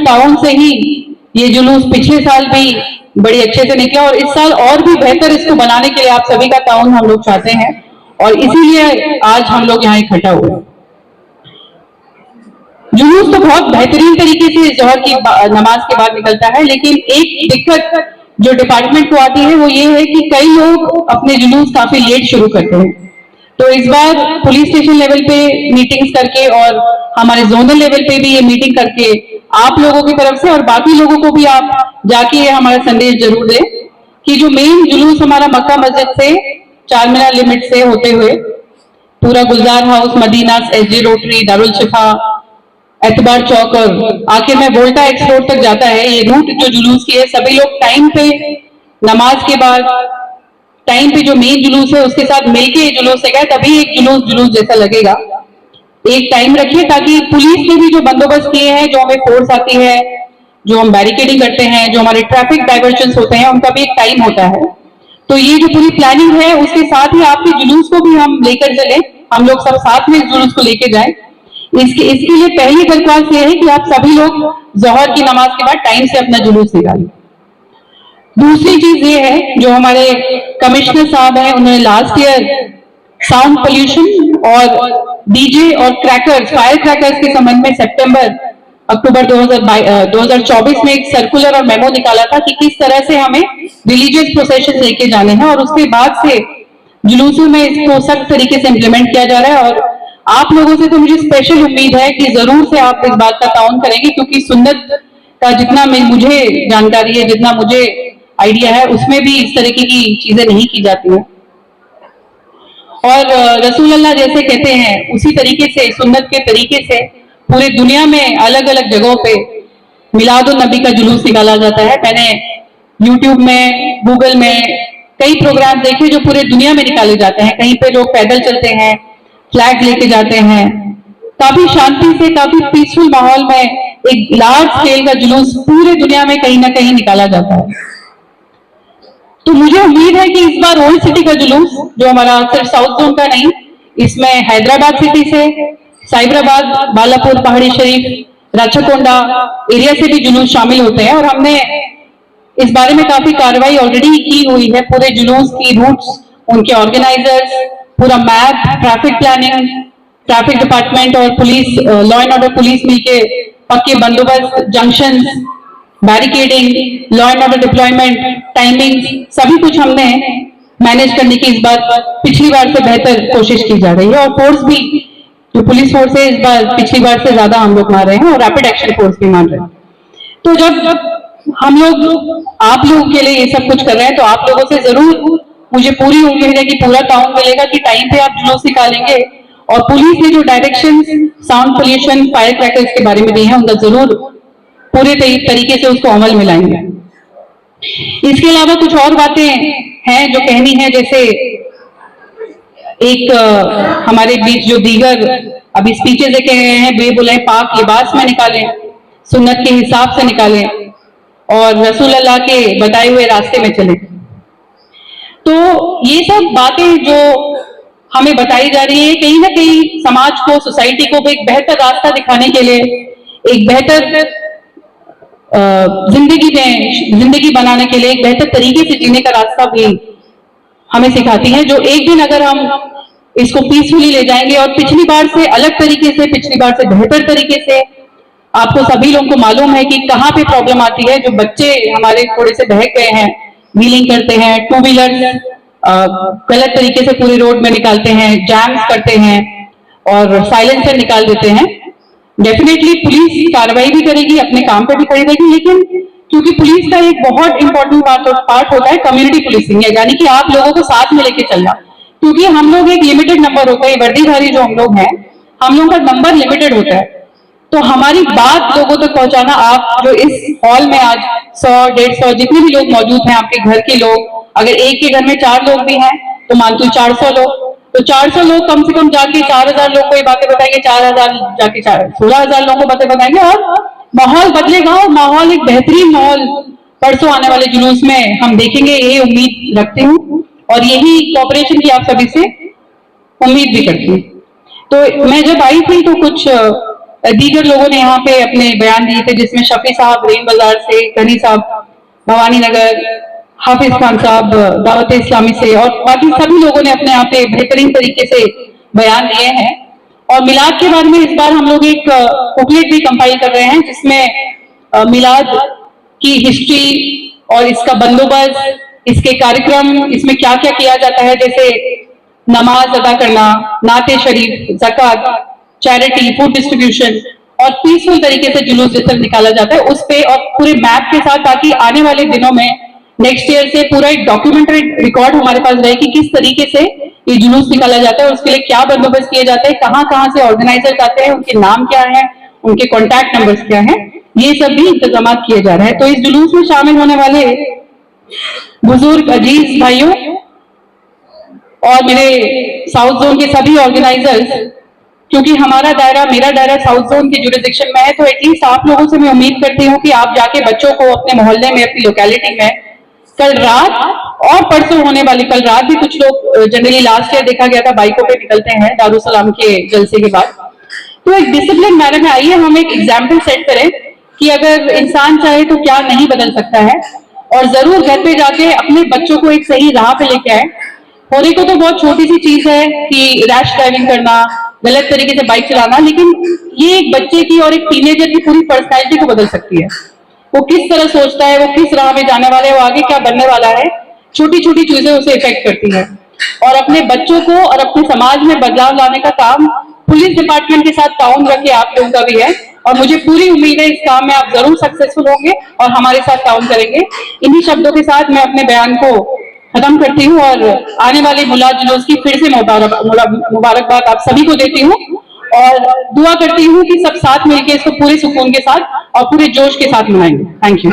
Town से ही ये जुलूस पिछले साल भी बड़ी अच्छे से निकला और इस साल और भी बेहतर इसको बनाने के लिए आप सभी का ताउन हम लोग चाहते हैं और इसीलिए आज हम लोग यहाँ इकट्ठा हुए। जुलूस तो बहुत बेहतरीन तरीके से जोहर की नमाज के बाद निकलता है, लेकिन एक दिक्कत जो डिपार्टमेंट को आती है वो ये है कि कई लोग अपने जुलूस काफी लेट शुरू करते हैं। तो इस बार पुलिस स्टेशन लेवल पे मीटिंग्स करके और हमारे जोनल लेवल पे भी ये मीटिंग करके आप लोगों की तरफ से और बाकी लोगों को भी आप जाके ये हमारा संदेश जरूर दें कि जो मेन जुलूस हमारा मक्का मस्जिद से चार मीनार लिमिट से होते हुए पूरा Gulzar house, Madina, S G rotary, Darul Shifa, Etebar चौक और आखिर में वोल्टा एक्स रोड तक जाता है। ये रूट जो जुलूस की है सभी लोग टाइम पे नमाज के बाद टाइम पे जो मेन जुलूस है उसके साथ मिलके जुलूस से गए तभी एक जुलूस जैसा लगेगा। एक टाइम रखिए ताकि पुलिस ने भी जो बंदोबस्त किए हैं, जो हमें फोर्स आती है, जो हम बैरिकेडिंग करते हैं, जो हमारे ट्रैफिक डाइवर्जन होते हैं, उनका भी एक टाइम होता है। तो ये जो पूरी प्लानिंग है उसके साथ ही आपके जुलूस को भी हम लेकर चले, हम लोग सब साथ में इस जुलूस को लेकर जाएं। इसके लिए पहली दरख्वास्त ये है कि आप सभी लोग जोहर की नमाज के बाद टाइम से अपना जुलूस निकालें। दूसरी चीज ये है, जो हमारे कमिश्नर साहब हैं उन्होंने लास्ट ईयर साउंड पोल्यूशन और डीजे और क्रैकर्स, फायर क्रैकर्स के संबंध में अक्टूबर 2024 में एक सर्कुलर और मेमो निकाला था कि किस तरह से हमें रिलीजियस प्रोसेशन लेके जाने हैं और उसके बाद से जुलूसों में इसको सख्त तरीके से इम्प्लीमेंट किया जा रहा है। और आप लोगों से तो मुझे स्पेशल उम्मीद है कि जरूर से आप इस बात का ताउन करेंगे, क्योंकि सुन्नत का जितना मुझे जानकारी है, जितना मुझे आइडिया है, उसमें भी इस तरीके की चीजें नहीं की जाती हैं। और रसूल अल्लाह जैसे कहते हैं उसी तरीके से सुन्नत के तरीके से पूरे दुनिया में अलग अलग जगहों पे मिलादुन नबी का जुलूस निकाला जाता है। मैंने यूट्यूब में, गूगल में कई प्रोग्राम देखे जो पूरे दुनिया में निकाले जाते हैं। कहीं पे लोग पैदल चलते हैं, फ्लैग लेके जाते हैं, काफी शांति से, काफी पीसफुल माहौल में एक लार्ज स्केल का जुलूस पूरे दुनिया में कहीं ना कहीं निकाला जाता है। तो मुझे उम्मीद है कि इस बार ओल्ड सिटी का जुलूस, जो हमारा सिर्फ साउथ जोन का नहीं, इसमें हैदराबाद सिटी से, साइबराबाद, बालापुर, पहाड़ी शरीफ, राचाकोंडा एरिया से भी जुलूस शामिल होते हैं और हमने इस बारे में काफी कार्रवाई ऑलरेडी की हुई है। पूरे जुलूस की रूट्स, उनके ऑर्गेनाइजर्स, पूरा map, traffic planning, traffic department और police, law and order police मिलके पक्के बंदोबस्त, junctions, barricading, law and order deployment, timing, सभी कुछ हमने मैनेज करने की इस बार पिछली बार से बेहतर कोशिश की जा रही है। और फोर्स भी, जो पुलिस फोर्स है, इस बार पिछली बार से ज्यादा हम लोग मान रहे हैं और रैपिड एक्शन फोर्स भी मान रहे हैं। तो जब हम लोग आप लोगों के लिए ये सब कुछ कर रहे हैं तो आप लोगों से जरूर मुझे पूरी उम्मीद है कि पूरा ताउन मिलेगा कि टाइम पे आप जुलूस निकालेंगे और पुलिस ने जो direction sound pollution, fire crackers के बारे में दिए हैं उनका जरूर पूरे तरीके से उसको अमल में लाएंगे। इसके अलावा कुछ और बातें हैं जो कहनी है, जैसे एक हमारे बीच जो दीगर अभी स्पीचेस देखे गए हैं, बेबुलाए पाक लिबास में निकालें, सुन्नत के हिसाब से निकालें और रसूल अल्लाह के बताए हुए रास्ते में चलें। तो ये सब बातें जो हमें बताई जा रही है, कहीं ना कहीं समाज को, सोसाइटी को एक बेहतर रास्ता दिखाने के लिए, एक बेहतर जिंदगी बनाने के लिए, एक बेहतर तरीके से जीने का रास्ता भी हमें सिखाती है, जो एक दिन अगर हम इसको पीसफुली ले जाएंगे और पिछली बार से अलग तरीके से, पिछली बार से बेहतर तरीके से। आपको सभी लोगों को मालूम है कि कहाँ पे प्रॉब्लम आती है। जो बच्चे हमारे थोड़े से बहक गए हैं, व्हीलिंग करते हैं, टू व्हीलर गलत तरीके से पूरे रोड में निकालते हैं, जैम्स करते हैं और साइलेंसर निकाल देते हैं। डेफिनेटली पुलिस कार्रवाई भी करेगी, अपने काम पे भी खड़ी रहेगी, लेकिन क्योंकि पुलिस का एक बहुत इंपॉर्टेंट पार्ट होता है कम्युनिटी पुलिसिंग, यानी कि आप लोगों को साथ में लेके चलना। क्योंकि हम लोग एक लिमिटेड नंबर होता है, वर्दीधारी जो हम लोग हैं, हम लोगों का नंबर लिमिटेड होता है। तो हमारी बात लोगों तक पहुंचाना, आप जो इस हॉल में आज 100-150 जितने भी लोग मौजूद हैं, आपके घर के लोग, अगर एक के घर में 4 लोग भी हैं तो मानती हूँ 400 लोग, तो 400 लोग कम से कम जाके 4000 लोग को ये बातें बताएंगे, 4000 जाके 16,000 लोगों को बातें बताएंगे और माहौल बदलेगा। और माहौल एक बेहतरीन माहौल परसों आने वाले जुलूस में हम देखेंगे, ये उम्मीद रखती हूँ और यही कोऑपरेशन की आप सभी से उम्मीद भी करती हूँ। तो मैं जब आई थी तो कुछ दीगर लोगों ने यहाँ पे अपने बयान दिए थे, जिसमें शफी साहब रेन बाजार से, गनी साहब भवानी नगर, हाफिज खान साहब दावत इस्लामी से, और बाकी सभी लोगों ने अपने यहाँ पे बेहतरीन तरीके से बयान दिए हैं। और मिलाद के बारे में इस बार हम लोग एक बुकलेट भी कंपाइल कर रहे हैं, जिसमें मिलाद की हिस्ट्री और इसका बंदोबस्त, इसके कार्यक्रम, इसमें क्या क्या किया जाता है, जैसे नमाज अदा करना, नाते शरीफ, ज़कात, चैरिटी, फूड डिस्ट्रीब्यूशन, और पीसफुल तरीके से जुलूस जिस तरह निकाला जाता है उस पे, और पूरे मैप के साथ, ताकि आने वाले दिनों में नेक्स्ट ईयर से पूरा एक डॉक्यूमेंट्री रिकॉर्ड हमारे पास रहे कि किस तरीके से ये जुलूस निकाला जाता है, उसके लिए क्या बंदोबस्त किए जाते हैं, कहाँ कहाँ से ऑर्गेनाइजर्स आते हैं, उनके नाम क्या है, उनके कॉन्टैक्ट नंबर्स क्या है, ये सब भी इंतजाम किए जा रहे हैं। तो इस जुलूस में शामिल होने वाले बुजुर्ग अजीज भाइयों और मेरे साउथ जोन के सभी ऑर्गेनाइजर्स, क्योंकि हमारा दायरा, मेरा दायरा साउथ जोन के जुरिडिक्शन में है, तो एटलीस्ट आप लोगों से मैं उम्मीद करती हूँ कि आप जाके बच्चों को अपने मोहल्ले में, अपनी लोकेलिटी में, कल रात और परसों होने वाली, कल रात भी कुछ लोग, जनरली लास्ट ईयर देखा गया था बाइकों पे निकलते हैं दारुसलाम के जलसे के बाद, तो एक डिसिप्लिन मैनर में आइए हम एक एग्जाम्पल सेट करें कि अगर इंसान चाहे तो क्या नहीं बदल सकता है, और जरूर घर पे जाके अपने बच्चों को एक सही राह पे लेके आए। होने को तो बहुत छोटी सी चीज है कि रैश ड्राइविंग करना, गलत तरीके से बाइक चलाना, लेकिन ये एक बच्चे की और एक टीनेजर की पूरी पर्सनैलिटी को बदल सकती है। वो किस तरह सोचता है, वो किस राह में जाने वाला है, वो आगे क्या बनने वाला है, छोटी छोटी चीजें उसे इफेक्ट करती है। और अपने बच्चों को और अपने समाज में बदलाव लाने का काम पुलिस डिपार्टमेंट के साथ ताउन रखे आप लोगों का भी है, और मुझे पूरी उम्मीद है इस काम में आप जरूर सक्सेसफुल होंगे और हमारे साथ ताउन करेंगे। इन्हीं शब्दों के साथ मैं अपने बयान को खत्म करती हूँ और आने वाले मिलाद जुलूस की फिर से मुबारकबाद आप सभी को देती हूँ, और दुआ करती हूँ कि सब साथ मिलकर इसको पूरे सुकून के साथ और पूरे जोश के साथ मनाएंगे। Thank you.